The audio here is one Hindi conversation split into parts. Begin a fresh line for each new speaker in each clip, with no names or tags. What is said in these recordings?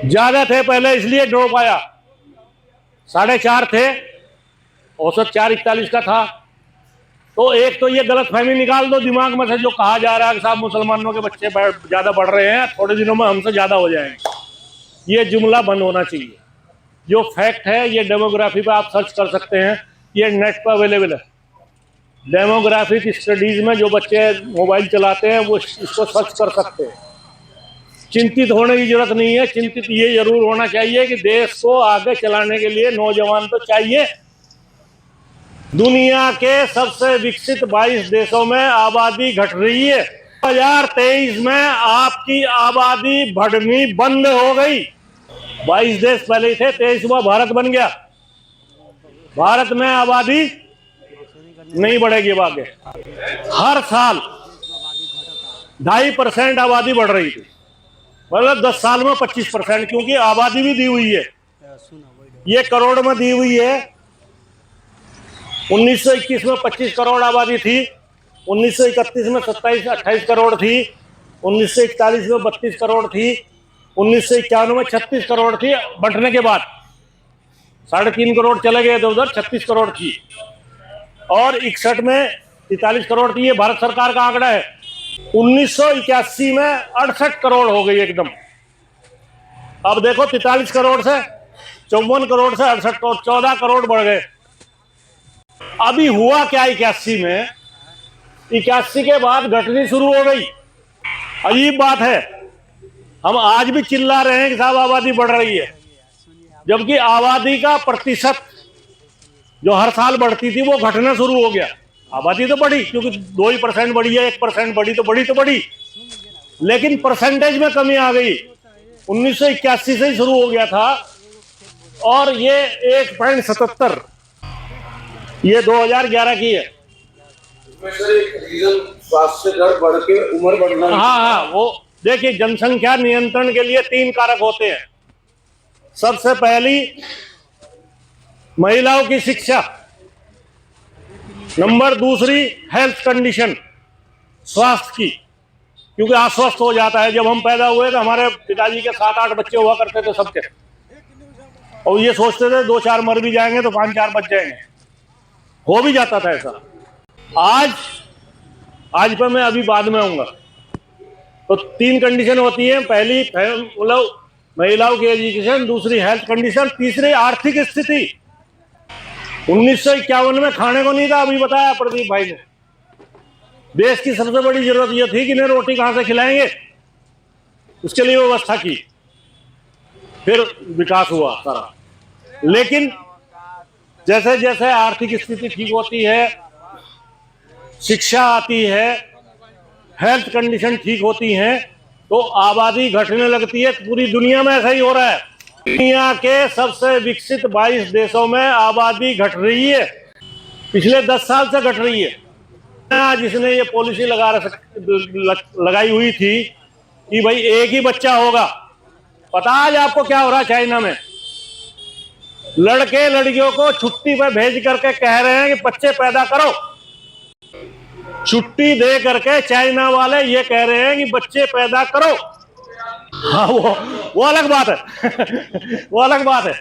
ज्यादा थे पहले इसलिए ड्रॉप आया, 4.5 थे, औसत 4.41 का था। तो एक तो ये गलत फहमी निकाल दो दिमाग में से जो कहा जा रहा है कि साहब मुसलमानों के बच्चे ज्यादा बढ़ रहे हैं, थोड़े दिनों में हमसे ज्यादा हो जाएंगे। ये जुमला बंद होना चाहिए। जो फैक्ट है ये डेमोग्राफी पे आप सर्च कर सकते हैं, ये नेट पर अवेलेबल है। डेमोग्राफिक स्टडीज में जो बच्चे मोबाइल चलाते हैं वो इसको सर्च कर सकते हैं। चिंतित होने की जरूरत नहीं है। चिंतित ये जरूर होना चाहिए कि देश को आगे चलाने के लिए नौजवान तो चाहिए। दुनिया के सबसे विकसित 22 देशों में आबादी घट रही है। 2023 में आपकी आबादी बढ़नी बंद हो गई। 22 देश पहले ही थे, 23वां भारत बन गया। भारत में आबादी नहीं बढ़ेगी अब आगे। हर साल 2.5% आबादी बढ़ रही थी, मतलब 10 साल में 25%, क्योंकि आबादी भी दी हुई है। ये करोड़ में दी हुई है। 1921 में 25 करोड़ आबादी थी, 1931 में 27-28 करोड़ थी, 1941 में 32 करोड़ थी, 1991 में 36 करोड़ थी। बंटने के बाद 3.5 करोड़ चले गए तो उधर 36 करोड़ थी, और 61 में 43 करोड़ थी। ये भारत सरकार का आंकड़ा है। 1981 में 68 करोड़ हो गई एकदम। अब देखो 43 करोड़ से 54 करोड़ से 68 करोड़, 14 करोड़ बढ़ गए। अभी हुआ क्या 81 में? 81 के बाद घटनी शुरू हो गई। अजीब बात है, हम आज भी चिल्ला रहे हैं कि साहब आबादी बढ़ रही है, जबकि आबादी का प्रतिशत जो हर साल बढ़ती थी वो घटना शुरू हो गया। आबादी तो बढ़ी क्योंकि 2% बढ़ी है, 1% बढ़ी तो बढ़ी, लेकिन परसेंटेज में कमी आ गई। 1981 से ही शुरू हो गया था, और ये 1.77 ये 2011 की है।
स्वास्थ्य दर बढ़ के उम्र बढ़ना।
हाँ, वो देखिए, जनसंख्या नियंत्रण के लिए 3 कारक होते हैं। सबसे पहली महिलाओं की शिक्षा, नंबर दूसरी हेल्थ कंडीशन, स्वास्थ्य की, क्योंकि अस्वस्थ हो जाता है। जब हम पैदा हुए तो हमारे पिताजी के 7-8 बच्चे हुआ करते थे सबके, और ये सोचते थे 2-4 मर भी जाएंगे तो 5-4 बच जाएंगे, हो भी जाता था ऐसा। आज पर मैं अभी बाद में आऊंगा। तो 3 कंडीशन होती है, पहली मतलब महिलाओं की एजुकेशन, दूसरी हेल्थ कंडीशन, तीसरी आर्थिक स्थिति। 1951 में खाने को नहीं था, अभी बताया प्रदीप भाई ने। देश की सबसे बड़ी जरूरत यह थी कि इन्हें रोटी कहां से खिलाएंगे, उसके लिए व्यवस्था की, फिर विकास हुआ सारा। लेकिन जैसे जैसे आर्थिक स्थिति ठीक होती है, शिक्षा आती है, हेल्थ कंडीशन ठीक होती है, तो आबादी घटने लगती है। पूरी दुनिया में ऐसा ही हो रहा है। दुनिया के सबसे विकसित 22 देशों में आबादी घट रही है, पिछले 10 साल से घट रही है। जिसने ये पॉलिसी लगाई हुई थी कि भाई एक ही बच्चा होगा, पता आज आपको क्या हो रहा है चाइना में? लड़के लड़कियों को छुट्टी पर भेज करके कह रहे हैं कि बच्चे पैदा करो। छुट्टी दे करके चाइना वाले ये कह रहे हैं कि बच्चे पैदा करो। हाँ, वो अलग बात है वो अलग बात है।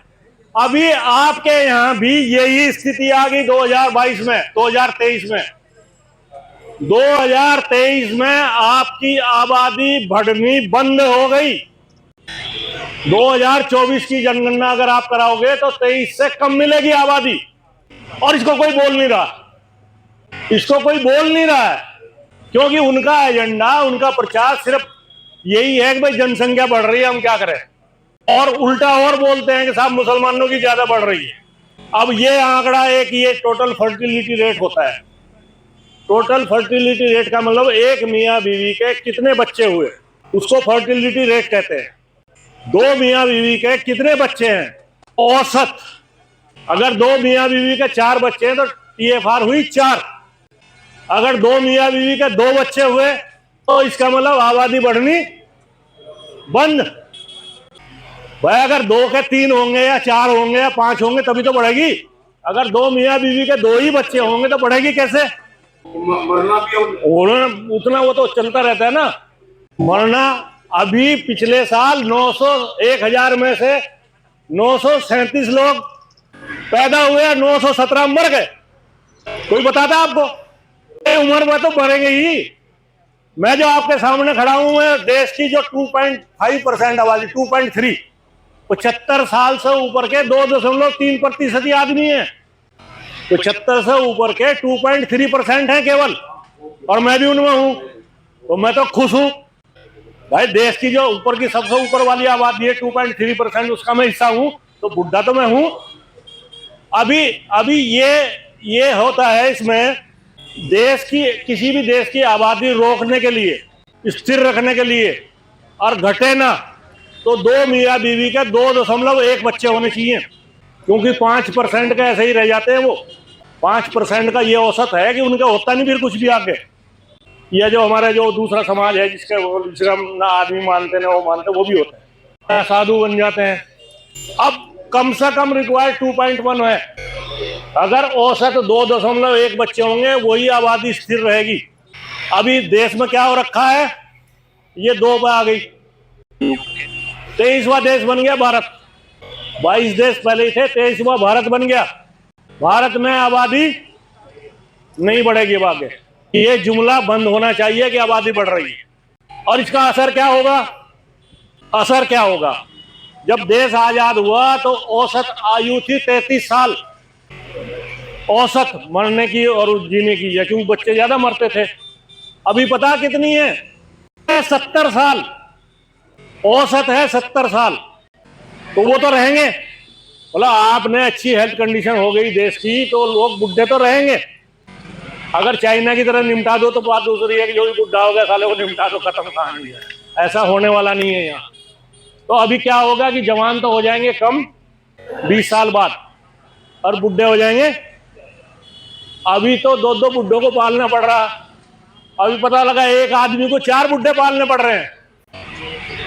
अभी आपके यहां भी यही स्थिति आ गई 2023 में। 2023 में आपकी आबादी बढ़नी बंद हो गई। 2024 की जनगणना अगर आप कराओगे तो 23 से कम मिलेगी आबादी, और इसको कोई बोल नहीं रहा। क्योंकि उनका एजेंडा, उनका प्रचार सिर्फ यही है कि भाई जनसंख्या बढ़ रही है, हम क्या करें, और उल्टा और बोलते हैं कि साहब मुसलमानों की ज्यादा बढ़ रही है। अब ये आंकड़ा ये टोटल फर्टिलिटी रेट होता है। टोटल फर्टिलिटी रेट का मतलब एक मियाँ बीवी के कितने बच्चे हुए, उसको फर्टिलिटी रेट कहते हैं। 2 मियाँ बीवी के कितने बच्चे हैं औसत। अगर 2 मियाँ बीवी के 4 बच्चे हैं तो TFR हुई 4। अगर 2 मियाँ बीवी के 2 बच्चे हुए तो इसका मतलब आबादी बढ़नी बंद। भाई अगर 2 के 3 होंगे या 4 होंगे या 5 होंगे तभी तो बढ़ेगी। अगर 2 मियाँ बीवी के 2 ही बच्चे होंगे तो बढ़ेगी कैसे?
मरना भी
उतना वो तो चलता रहता है ना। मरना अभी पिछले साल 1000 में से 937 लोग पैदा हुए, 917 मर गए। कोई बताता आपको? उम्र में तो बढ़ेंगे ही। मैं जो आपके सामने खड़ा हूं, मैं देश की जो 2.5% आबादी, 2.3, 75 साल से ऊपर के 2.3% आदमी है। 75 से ऊपर के 2.3% है केवल, और मैं भी उनमें हूं। तो मैं तो खुश हूं भाई। देश की जो ऊपर की सबसे ऊपर वाली आबादी है 2.3%, उसका मैं हिस्सा हूं, तो बुढ़ा तो मैं हूं। अभी ये होता है, इसमें देश की, किसी भी देश की आबादी रोकने के लिए, स्थिर रखने के लिए और घटे ना, तो 2 मियाँ बीवी के 2.1 बच्चे होने चाहिए, क्योंकि 5% का ऐसे ही रह जाते हैं वो। 5% का ये औसत है कि उनका होता नहीं फिर कुछ भी आगे। ये जो हमारे जो दूसरा समाज है, जिसका ना आदमी मानते ना वो मानते, वो भी होता है, साधु बन जाते हैं। अब कम से कम रिक्वायर्ड 2.1 है। अगर औसत 2.1 बच्चे होंगे, वही आबादी स्थिर रहेगी। अभी देश में क्या हो रखा है, ये 2 पे आ गई, 23वां देश बन गया भारत। 22 देश पहले ही थे, 23वां भारत बन गया। भारत में आबादी नहीं बढ़ेगी अब आगे। ये जुमला बंद होना चाहिए कि आबादी बढ़ रही है। और इसका असर क्या होगा? असर क्या होगा? जब देश आजाद हुआ तो औसत आयु थी 33 साल, औसत मरने की और जीने की, या क्योंकि बच्चे ज्यादा मरते थे। अभी पता कितनी है? 70 साल औसत है, 70 साल। तो वो तो रहेंगे। बोला आपने अच्छी हेल्थ कंडीशन हो गई देश की, तो लोग बुढ़े तो रहेंगे। अगर चाइना की तरह निपटा दो तो बात दूसरी है कि जो भी बुढ़ा हो गया साले को निपटा दो, खत्म कहानी है। ऐसा होने वाला नहीं है यहाँ। तो अभी क्या होगा कि जवान तो हो जाएंगे कम 20 साल बाद, और बुढ़े हो जाएंगे। अभी तो 2 बुढ़ों को पालना पड़ रहा। अभी पता लगा एक आदमी को 4 बुढ़े पालने पड़ रहे हैं।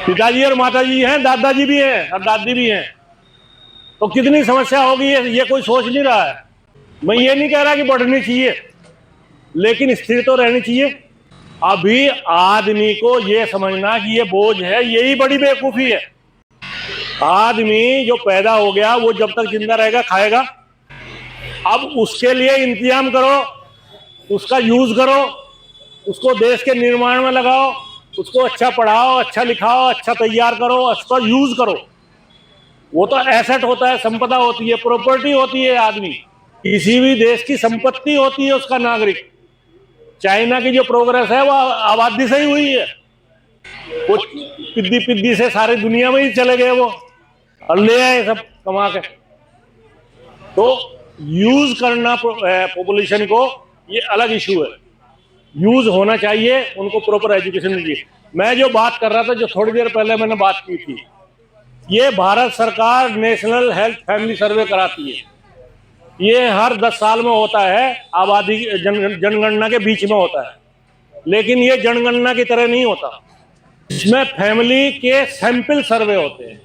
पिताजी और माताजी हैं, दादाजी भी हैं और दादी भी हैं। तो कितनी समस्या होगी ये कोई सोच नहीं रहा है। मैं ये नहीं कह रहा कि बढ़नी चाहिए, लेकिन स्थिर तो रहनी चाहिए। अभी आदमी को ये समझना कि ये बोझ है, यही बड़ी बेवकूफी है। आदमी जो पैदा हो गया वो जब तक जिंदा रहेगा खाएगा। अब उसके लिए इंतजाम करो, उसका यूज करो, उसको देश के निर्माण में लगाओ, उसको अच्छा पढ़ाओ, अच्छा लिखाओ, अच्छा तैयार करो, उसका यूज करो। वो तो एसेट होता है, संपदा होती है, प्रॉपर्टी होती है। आदमी किसी भी देश की संपत्ति होती है उसका नागरिक। चाइना की जो प्रोग्रेस है वो आबादी से ही हुई है। वो पिद्दी से सारी दुनिया में ही चले गए वो, और ले आए सब कमा के। तो यूज करना पॉपुलेशन को, ये अलग इशू है। यूज होना चाहिए, उनको प्रॉपर एजुकेशन दीजिए। मैं जो बात कर रहा था, जो थोड़ी देर पहले मैंने बात की थी, ये भारत सरकार नेशनल हेल्थ फैमिली सर्वे कराती है। ये हर 10 साल में होता है, आबादी जनगणना के बीच में होता है। लेकिन ये जनगणना की तरह नहीं होता। इसमें फैमिली के सैंपल सर्वे होते हैं,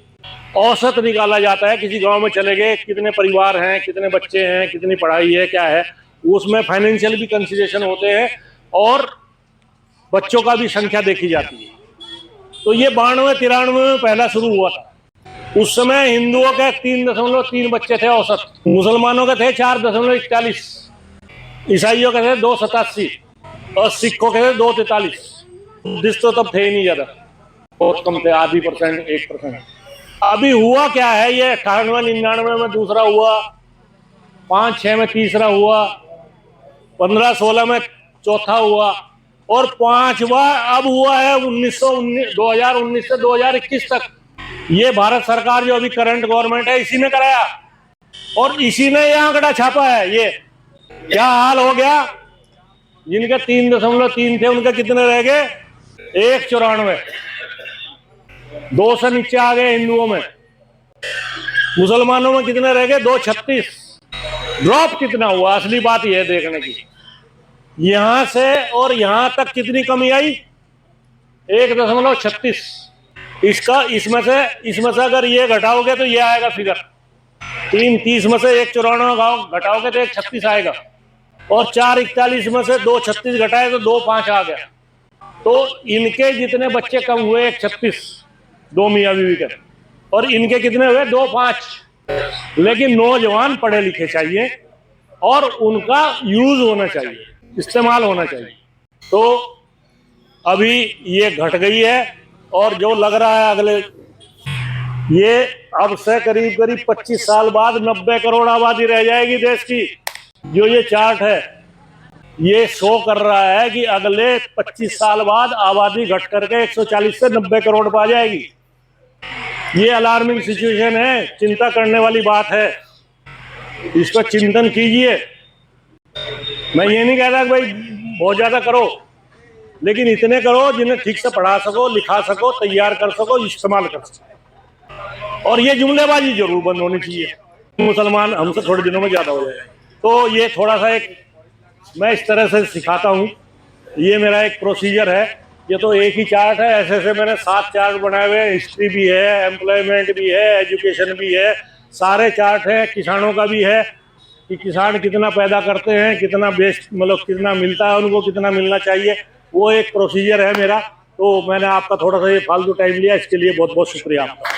औसत निकाला जाता है। किसी गांव में चले गए, कितने परिवार हैं, कितने बच्चे हैं, कितनी पढ़ाई है, क्या है, उसमें फाइनेंशियल भी कंसिडरेशन होते हैं और बच्चों का भी संख्या देखी जाती है। तो ये 92-93 में पहला शुरू हुआ था। उस समय हिंदुओं के 3.3 बच्चे थे औसत, मुसलमानों के थे 4.41, ईसाइयों के थे 2.87 और सिखों के थे 2.43। बुद्धिस्ट तो तब थे ही नहीं ज्यादा, बहुत कम थे, आधी %, 1%। अभी हुआ क्या है, ये 98-99 में दूसरा हुआ, 5-6 में तीसरा हुआ, 15-16 में चौथा हुआ, और 5वां अब हुआ है 2019 से 2021 तक। ये भारत सरकार जो अभी करंट गवर्नमेंट है, इसी ने कराया और इसी ने ये आंकड़ा छापा है। ये क्या हाल हो गया, जिनके 3.3 थे उनके कितने रह गए? 1.94, 2 से नीचे आ गए हिंदुओं में। मुसलमानों में कितने रह गए? 2.36। ड्रॉप कितना हुआ, असली बात यह देखने की। यहां से और यहां तक कितनी कमी आई? 1.36। इसमें से अगर ये घटाओगे तो ये आएगा फिगर। 3.30 में से 1.94 घटाओगे तो 1.36 आएगा, और 4.41 में से 2.36 घटाए तो 2.5 आ गया। तो इनके जितने बच्चे कम हुए 136, 2 मियाँ बीवी के, और इनके कितने हुए 2 5। लेकिन नौजवान पढ़े लिखे चाहिए और उनका यूज होना चाहिए, इस्तेमाल होना चाहिए। तो अभी ये घट गई है और जो लग रहा है अगले ये अब से करीब करीब 25 साल बाद 90 करोड़ आबादी रह जाएगी देश की। जो ये चार्ट है ये शो कर रहा है कि अगले 25 साल बाद आबादी घट करके 140 से 90 करोड़ पर आ जाएगी। ये अलार्मिंग सिचुएशन है, चिंता करने वाली बात है, इस पर चिंतन कीजिए। मैं ये नहीं कहता कि भाई बहुत ज्यादा करो, लेकिन इतने करो जिन्हें ठीक से पढ़ा सको, लिखा सको, तैयार कर सको, इस्तेमाल कर सको। और ये जुमलेबाजी जरूर बंद होनी चाहिए। मुसलमान हमसे थोड़े दिनों में ज्यादा हो जाएगा। तो ये थोड़ा सा एक मैं इस तरह से सिखाता हूँ, ये मेरा एक प्रोसीजर है। ये तो एक ही चार्ट है, ऐसे ऐसे मैंने 7 चार्ट बनाए हुए हैं। हिस्ट्री भी है, एम्प्लॉयमेंट भी है, एजुकेशन भी है, सारे चार्ट हैं। किसानों का भी है कि किसान कितना पैदा करते हैं, कितना बेस्ट मतलब कितना मिलता है उनको, कितना मिलना चाहिए, वो एक प्रोसीजर है मेरा। तो मैंने आपका थोड़ा सा ये फालतू टाइम लिया, इसके लिए बहुत बहुत शुक्रिया आपका।